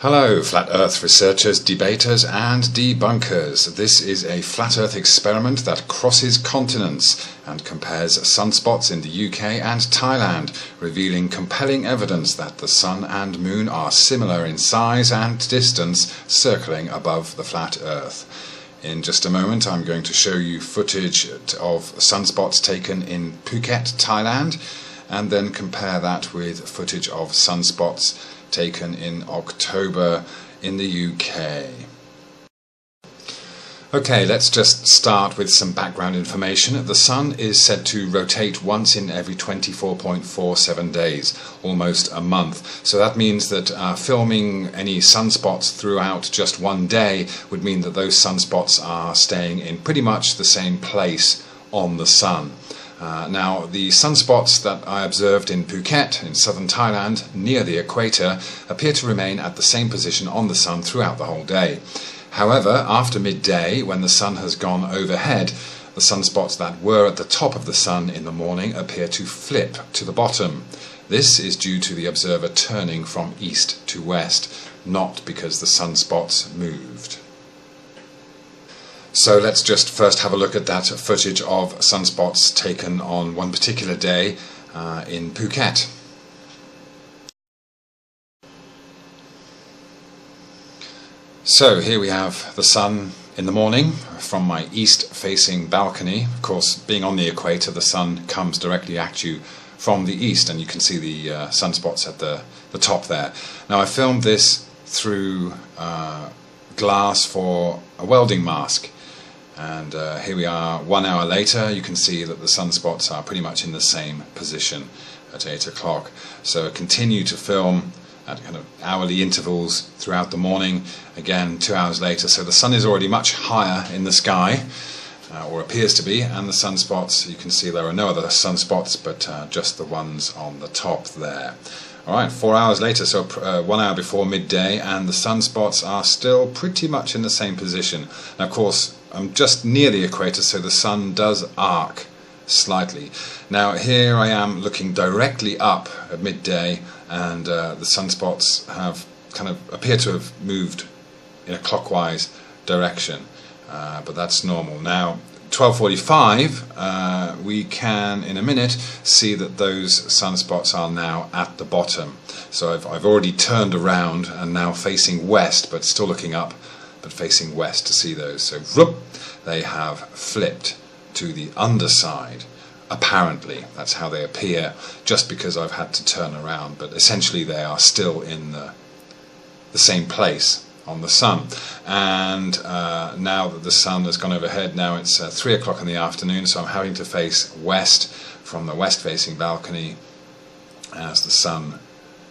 Hello, Flat Earth researchers, debaters and debunkers. This is a Flat Earth experiment that crosses continents and compares sunspots in the UK and Thailand, revealing compelling evidence that the Sun and Moon are similar in size and distance, circling above the flat Earth. In just a moment I'm going to show you footage of sunspots taken in Phuket, Thailand, and then compare that with footage of sunspots taken in October in the UK. Okay, let's just start with some background information. The Sun is said to rotate once in every 24.47 days, almost a month. So that means that filming any sunspots throughout just one day would mean that those sunspots are staying in pretty much the same place on the Sun. Now, the sunspots that I observed in Phuket, in southern Thailand, near the equator, appear to remain at the same position on the Sun throughout the whole day. However, after midday, when the Sun has gone overhead, the sunspots that were at the top of the Sun in the morning appear to flip to the bottom. This is due to the observer turning from east to west, not because the sunspots moved. So let's just first have a look at that footage of sunspots taken on one particular day in Phuket. So here we have the Sun in the morning from my east-facing balcony. Of course, being on the equator, the Sun comes directly at you from the east, and you can see the sunspots at the top there. Now, I filmed this through glass for a welding mask. And here we are 1 hour later. You can see that the sunspots are pretty much in the same position at 8 o'clock. So I continue to film at kind of hourly intervals throughout the morning, again 2 hours later. So the Sun is already much higher in the sky, or appears to be, and the sunspots, you can see there are no other sunspots but just the ones on the top there. Alright, 4 hours later, so 1 hour before midday, and the sunspots are still pretty much in the same position. Now, of course, I'm just near the equator, so the Sun does arc slightly. Now, here I am looking directly up at midday, and the sunspots have kind of appear to have moved in a clockwise direction, but that's normal. Now, 12:45, we can in a minute see that those sunspots are now at the bottom. So I've already turned around and now facing west, but still looking up, but facing west to see those. So whoop, they have flipped to the underside. Apparently, that's how they appear, just because I've had to turn around, but essentially they are still in the same place on the Sun. And now that the Sun has gone overhead, now it's 3 o'clock in the afternoon, so I'm having to face west from the west-facing balcony as the Sun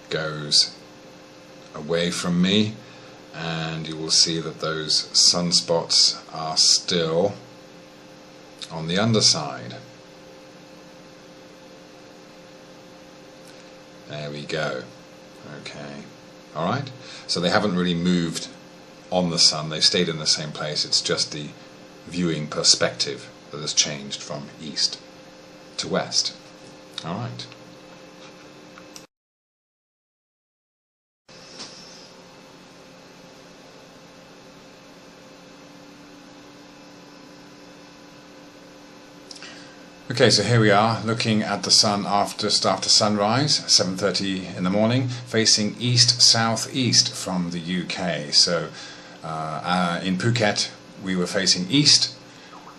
goes away from me, and you will see that those sunspots are still on the underside. There we go. Okay. Alright, so they haven't really moved on the Sun, they've stayed in the same place. It's just the viewing perspective that has changed from east to west. Alright. Okay, so here we are looking at the Sun just after sunrise, 7:30 in the morning, facing east-southeast from the UK. So in Phuket we were facing east,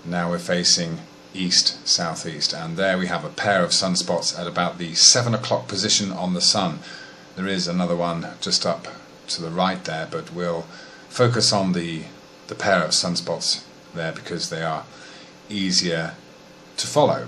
now we're facing east-southeast, and there we have a pair of sunspots at about the 7 o'clock position on the Sun. There is another one just up to the right there, but we'll focus on the pair of sunspots there because they are easier to follow.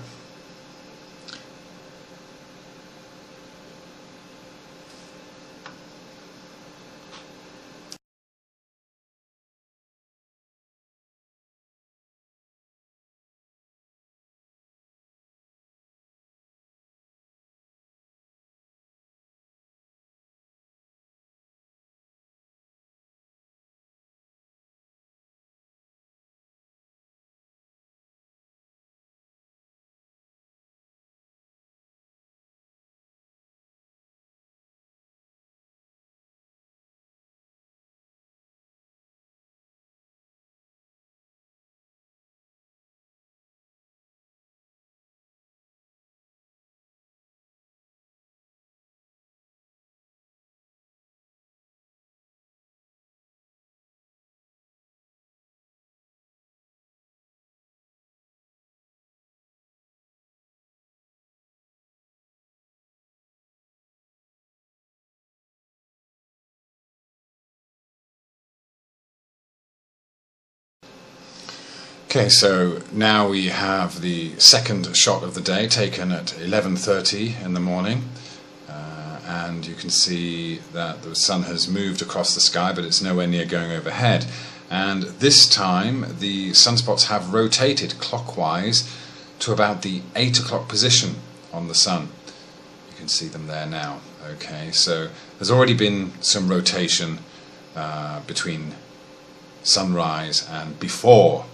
Okay, so now we have the second shot of the day taken at 11:30 in the morning, and you can see that the sun has moved across the sky, but it's nowhere near going overhead. And this time the sunspots have rotated clockwise to about the 8 o'clock position on the sun. You can see them there now. Okay, so there's already been some rotation between sunrise and before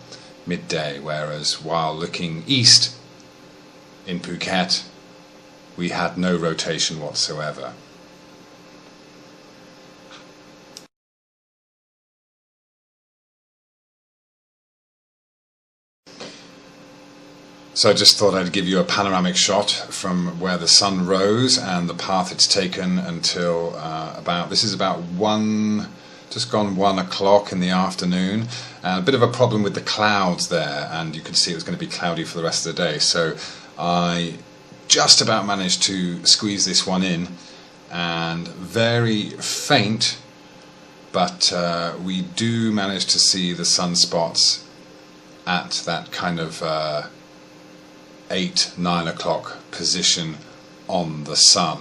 midday, whereas while looking east in Phuket we had no rotation whatsoever. So I just thought I'd give you a panoramic shot from where the sun rose and the path it's taken until this is about just gone 1 o'clock in the afternoon. A bit of a problem with the clouds there, and you could see it was going to be cloudy for the rest of the day, so I just about managed to squeeze this one in, and very faint, but we do manage to see the sunspots at that kind of 8-9 o'clock position on the sun.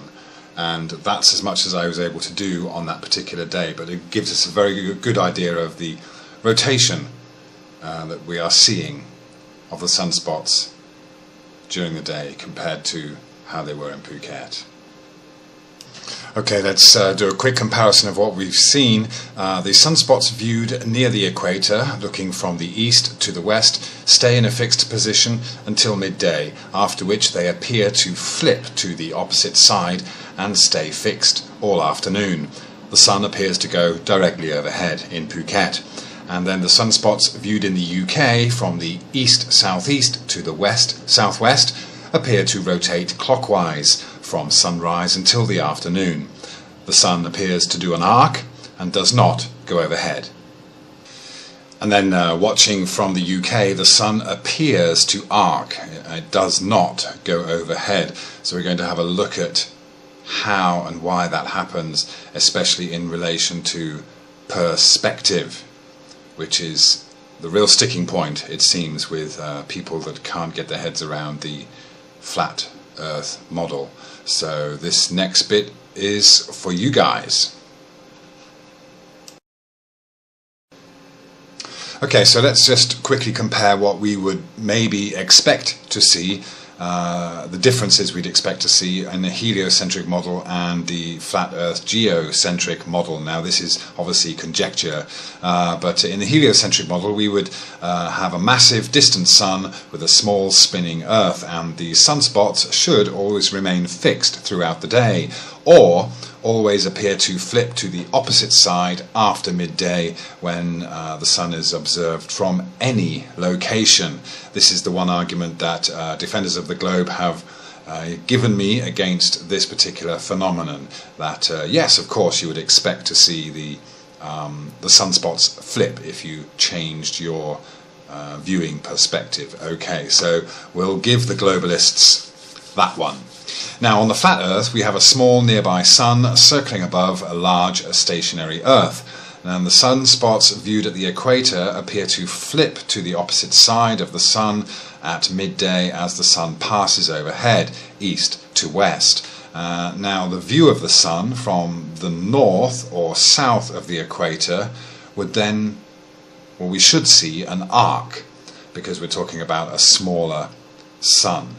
And that's as much as I was able to do on that particular day, but it gives us a very good idea of the rotation that we are seeing of the sunspots during the day compared to how they were in Phuket. Okay, let's do a quick comparison of what we've seen. The sunspots viewed near the equator, looking from the east to the west, stay in a fixed position until midday, after which they appear to flip to the opposite side and stay fixed all afternoon. The sun appears to go directly overhead in Phuket. And then the sunspots viewed in the UK from the east-southeast to the west-southwest appear to rotate clockwise from sunrise until the afternoon. The sun appears to do an arc and does not go overhead. And then watching from the UK, the sun appears to arc. It does not go overhead. So we're going to have a look at how and why that happens, especially in relation to perspective, which is the real sticking point, it seems, with people that can't get their heads around the flat Earth model. So this next bit is for you guys. Okay, so let's just quickly compare what we would maybe expect to see, the differences we'd expect to see in the heliocentric model and the flat Earth geocentric model. Now this is obviously conjecture, but in the heliocentric model we would have a massive distant sun with a small spinning Earth, and the sunspots should always remain fixed throughout the day, or always appear to flip to the opposite side after midday when the sun is observed from any location. This is the one argument that defenders of the globe have given me against this particular phenomenon, that yes, of course you would expect to see the sunspots flip if you changed your viewing perspective. Okay, so we'll give the globalists that one. Now on the flat Earth we have a small nearby sun circling above a large stationary Earth, and the sunspots viewed at the equator appear to flip to the opposite side of the sun at midday as the sun passes overhead, east to west. Now the view of the sun from the north or south of the equator would then, well, we should see an arc, because we're talking about a smaller sun.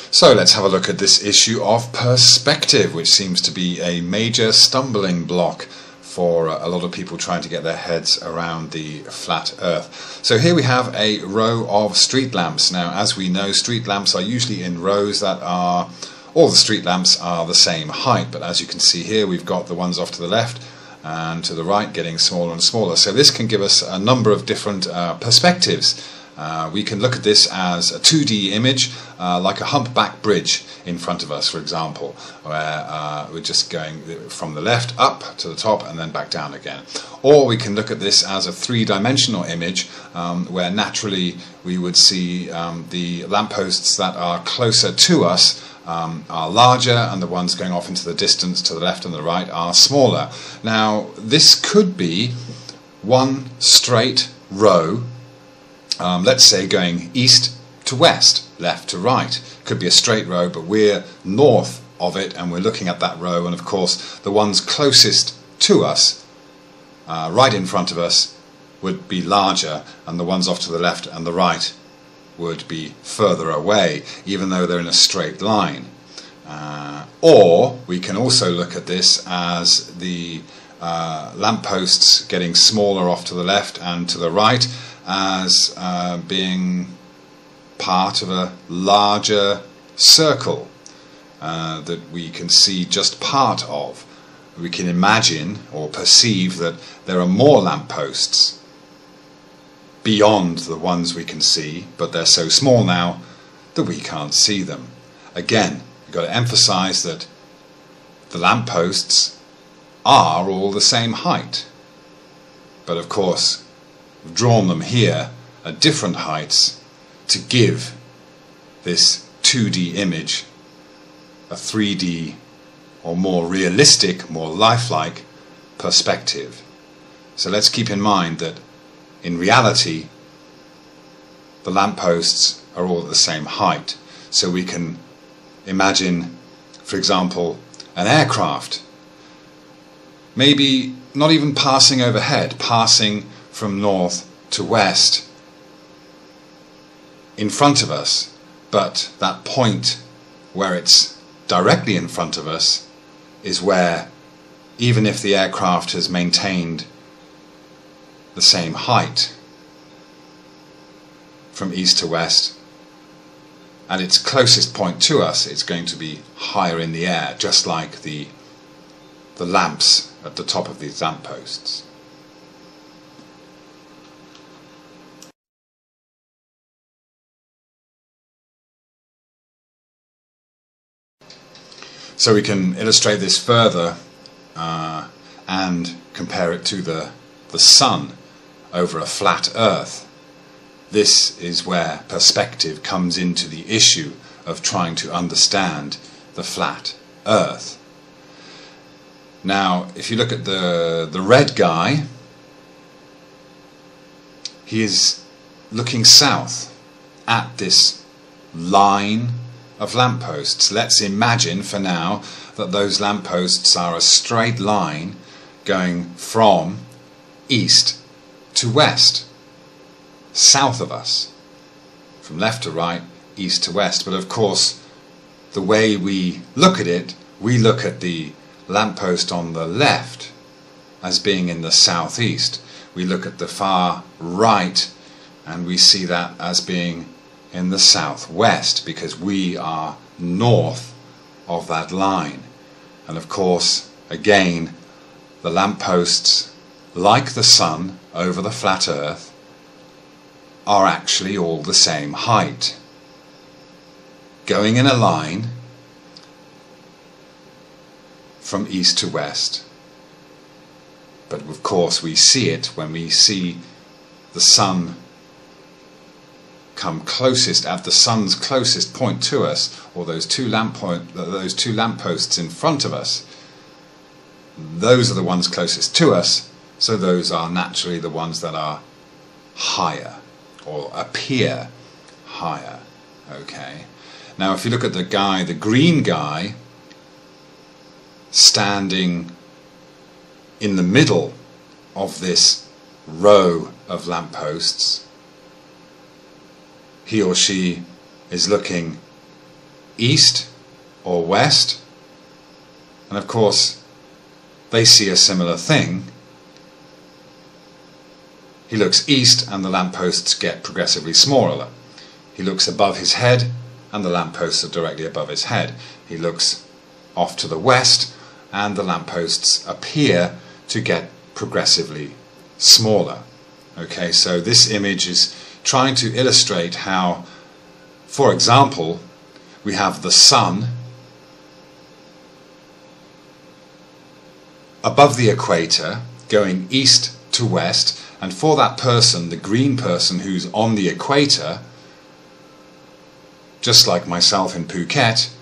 So let's have a look at this issue of perspective, which seems to be a major stumbling block for a lot of people trying to get their heads around the flat Earth. So here we have a row of street lamps. Now, as we know, street lamps are usually in rows that are, all the street lamps are the same height, but as you can see here, we've got the ones off to the left and to the right getting smaller and smaller. So this can give us a number of different perspectives. We can look at this as a 2D image, like a humpback bridge in front of us, for example, where we're just going from the left up to the top and then back down again. Or we can look at this as a three-dimensional image, where naturally we would see the lampposts that are closer to us are larger, and the ones going off into the distance to the left and the right are smaller. Now, this could be one straight row, let's say going east to west, left to right. Could be a straight row, but we're north of it and we're looking at that row, and of course the ones closest to us, right in front of us, would be larger, and the ones off to the left and the right would be further away, even though they're in a straight line. Or we can also look at this as the lampposts getting smaller off to the left and to the right, as being part of a larger circle that we can see just part of. We can imagine or perceive that there are more lampposts beyond the ones we can see, but they're so small now that we can't see them. Again, we've got to emphasize that the lampposts are all the same height, but of course we've drawn them here at different heights to give this 2D image a 3D or more realistic, more lifelike perspective. So let's keep in mind that in reality the lampposts are all at the same height. So we can imagine, for example, an aircraft, maybe not even passing overhead, passing from north to west in front of us, but that point where it's directly in front of us is where, even if the aircraft has maintained the same height from east to west, at its closest point to us it's going to be higher in the air, just like the lamps at the top of these lampposts. So we can illustrate this further and compare it to the sun over a flat earth. This is where perspective comes into the issue of trying to understand the flat earth. Now, if you look at the red guy, he is looking south at this line of lampposts. Let's imagine for now that those lampposts are a straight line going from east to west, south of us, from left to right, east to west. But of course, the way we look at it, we look at the lamppost on the left as being in the southeast. We look at the far right and we see that as being in the southwest, because we are north of that line. And of course, again, the lampposts, like the sun over the flat earth, are actually all the same height, going in a line from east to west. But of course we see it when we see the sun come closest, at the sun's closest point to us, or those two lampposts in front of us. Those are the ones closest to us, so those are naturally the ones that are higher, or appear higher. Okay. Now if you look at the guy, the green guy, standing in the middle of this row of lampposts, he or she is looking east or west, and of course they see a similar thing. He looks east and the lampposts get progressively smaller. He looks above his head and the lampposts are directly above his head. He looks off to the west and the lampposts appear to get progressively smaller. Okay, so this image is trying to illustrate how, for example, we have the sun above the equator going east to west, and for that person, the green person who's on the equator, just like myself in Phuket,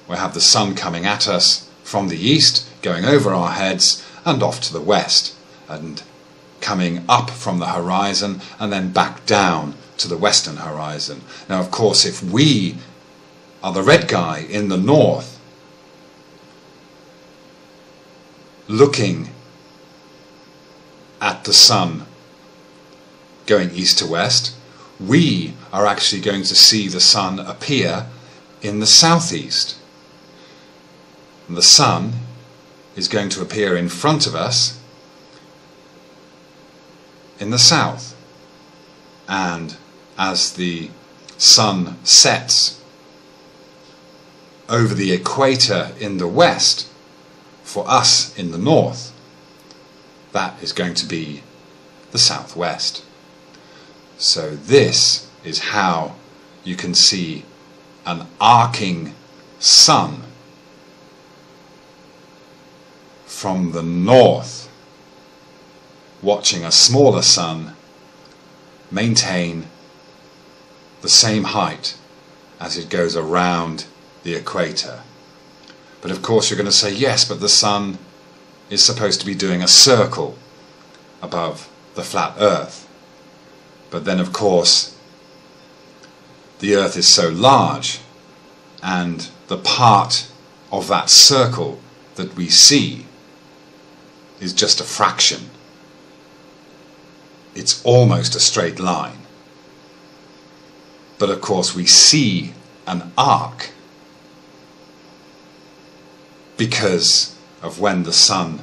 we have the sun coming at us from the east, going over our heads and off to the west, and coming up from the horizon and then back down to the western horizon. Now, of course, if we are the red guy in the north, looking at the sun going east to west, we are actually going to see the sun appear in the southeast. And the sun is going to appear in front of us in the south. And as the sun sets over the equator in the west, for us in the north, that is going to be the southwest. So this is how you can see an arcing sun from the north, watching a smaller sun maintain the same height as it goes around the equator. But of course you're going to say, yes, but the sun is supposed to be doing a circle above the flat earth. But then of course the earth is so large, and the part of that circle that we see is just a fraction. It's almost a straight line. But of course we see an arc because of when the sun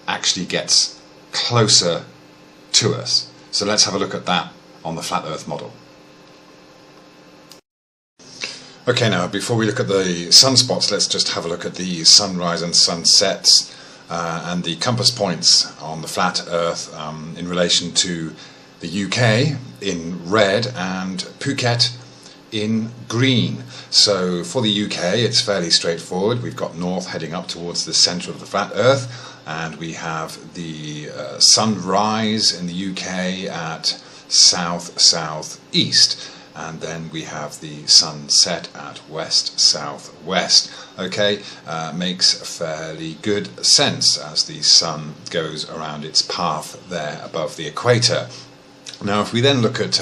actually gets closer to us. So let's have a look at that on the flat earth model. Okay, now before we look at the sunspots, let's just have a look at the sunrise and sunsets and the compass points on the flat earth in relation to the UK in red and Phuket in green. So for the UK it's fairly straightforward. We've got north heading up towards the centre of the flat earth, and we have the sunrise in the UK at south-southeast, and then we have the sunset at west-southwest. Okay, makes fairly good sense as the sun goes around its path there above the equator. Now if we then look at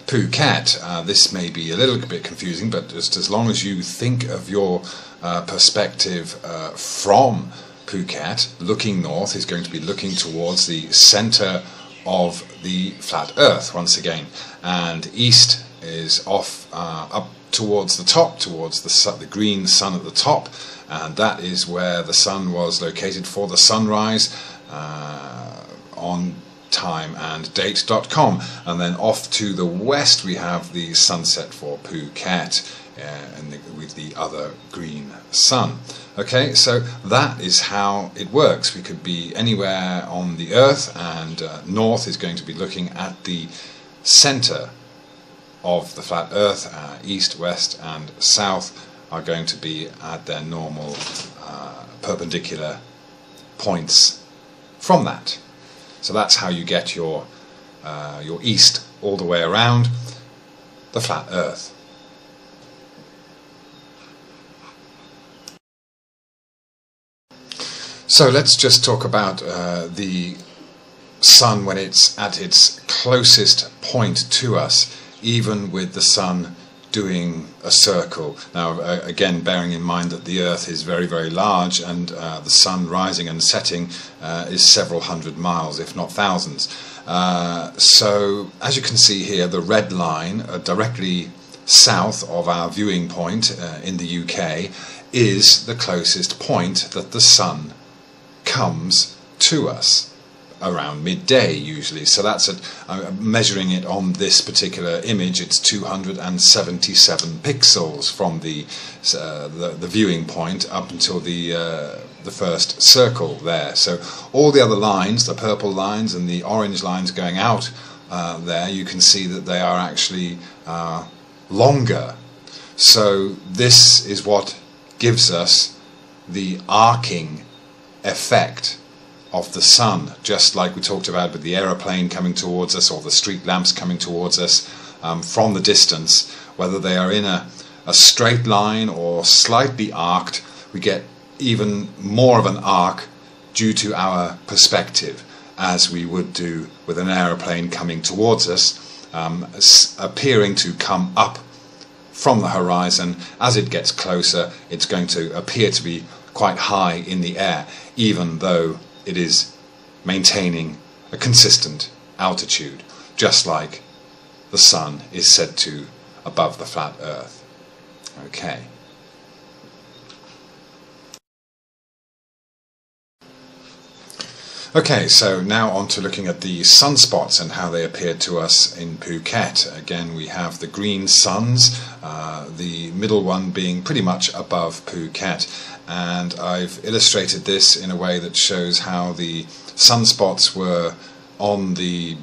Phuket, this may be a little bit confusing, but just as long as you think of your perspective from Phuket, looking north is going to be looking towards the centre of the flat earth once again, and east is off up towards the top, towards the green sun at the top, and that is where the sun was located for the sunrise on timeanddate.com. And then off to the west we have the sunset for Phuket with the other green sun. Okay, so that is how it works. We could be anywhere on the earth, and north is going to be looking at the center of the flat earth. East, west and south are going to be at their normal perpendicular points from that. So that's how you get your east all the way around the flat earth. So let's just talk about the sun when it's at its closest point to us, even with the sun doing a circle. Now again, bearing in mind that the earth is very, very large, and the sun rising and setting is several hundred miles, if not thousands. So as you can see here, the red line directly south of our viewing point in the UK is the closest point that the sun comes to us, around midday usually. So that's measuring it on this particular image, it's 277 pixels from the viewing point up until the first circle there. So all the other lines, the purple lines and the orange lines going out there, you can see that they are actually longer. So this is what gives us the arcing effect of the sun, just like we talked about with the aeroplane coming towards us or the street lamps coming towards us from the distance. Whether they are in a straight line or slightly arced, we get even more of an arc due to our perspective. as we would do with an aeroplane coming towards us, appearing to come up from the horizon. As it gets closer, it's going to appear to be quite high in the air, even though it is maintaining a consistent altitude, just like the sun is said to above the flat Earth. Okay. Okay, so now on to looking at the sunspots and how they appeared to us in Phuket. Again, we have the green suns, the middle one being pretty much above Phuket. And I've illustrated this in a way that shows how the sunspots were on the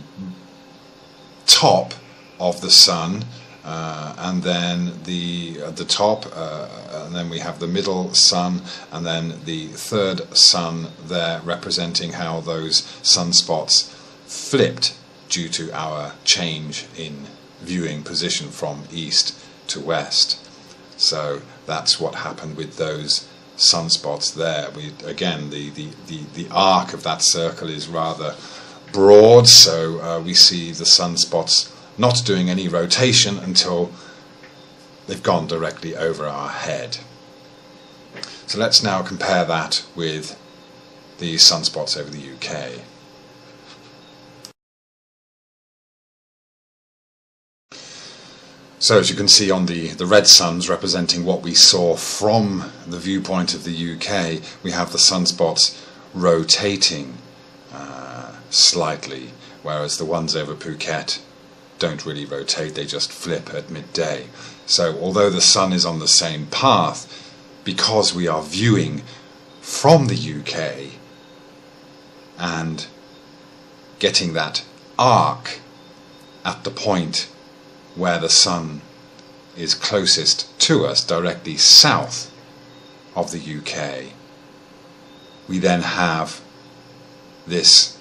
top of the sun, and then at the top, and then we have the middle sun, and then the third sun there, representing how those sunspots flipped due to our change in viewing position from east to west. So that's what happened with those sunspots there. Again, the arc of that circle is rather broad, so we see the sunspots not doing any rotation until they've gone directly over our head. So let's now compare that with the sunspots over the UK. So as you can see on the red suns representing what we saw from the viewpoint of the UK, we have the sunspots rotating slightly, whereas the ones over Phuket don't really rotate, they just flip at midday. So although the sun is on the same path, because we are viewing from the UK and getting that arc at the point where the sun is closest to us, directly south of the UK, we then have this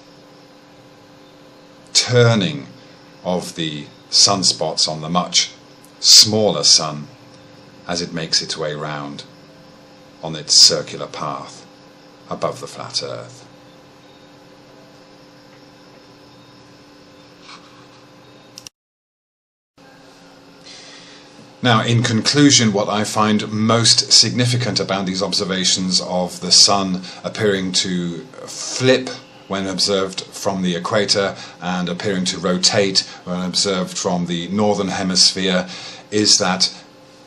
turning of the sunspots on the much smaller sun as it makes its way round on its circular path above the flat Earth. Now, in conclusion, what I find most significant about these observations of the sun appearing to flip when observed from the equator and appearing to rotate when observed from the northern hemisphere is that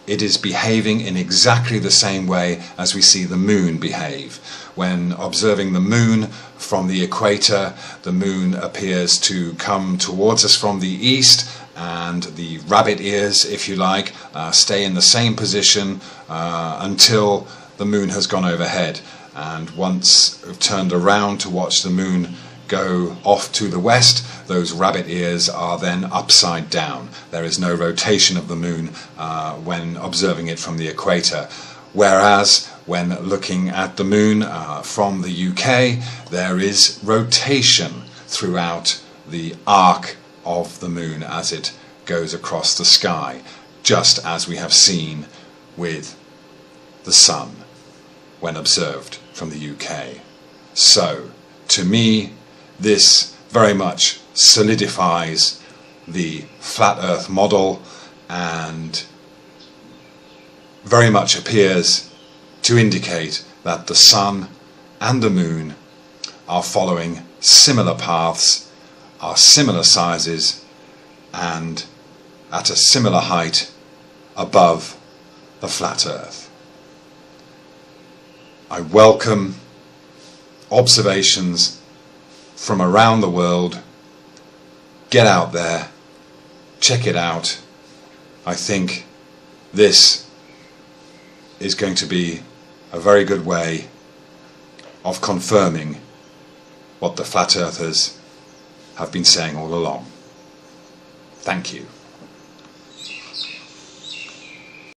it is behaving in exactly the same way as we see the moon behave. When observing the moon from the equator, the moon appears to come towards us from the east, and the rabbit ears, if you like, stay in the same position until the moon has gone overhead. And once we've turned around to watch the moon go off to the west, those rabbit ears are then upside down. There is no rotation of the moon when observing it from the equator. Whereas when looking at the moon from the UK, there is rotation throughout the arc of the moon as it goes across the sky, just as we have seen with the sun when observed from the UK. So, to me, this very much solidifies the flat Earth model and very much appears to indicate that the sun and the moon are following similar paths, are similar sizes, and at a similar height above the flat Earth. I welcome observations from around the world. Get out there, check it out. I think this is going to be a very good way of confirming what the flat earthers have been saying all along. Thank you.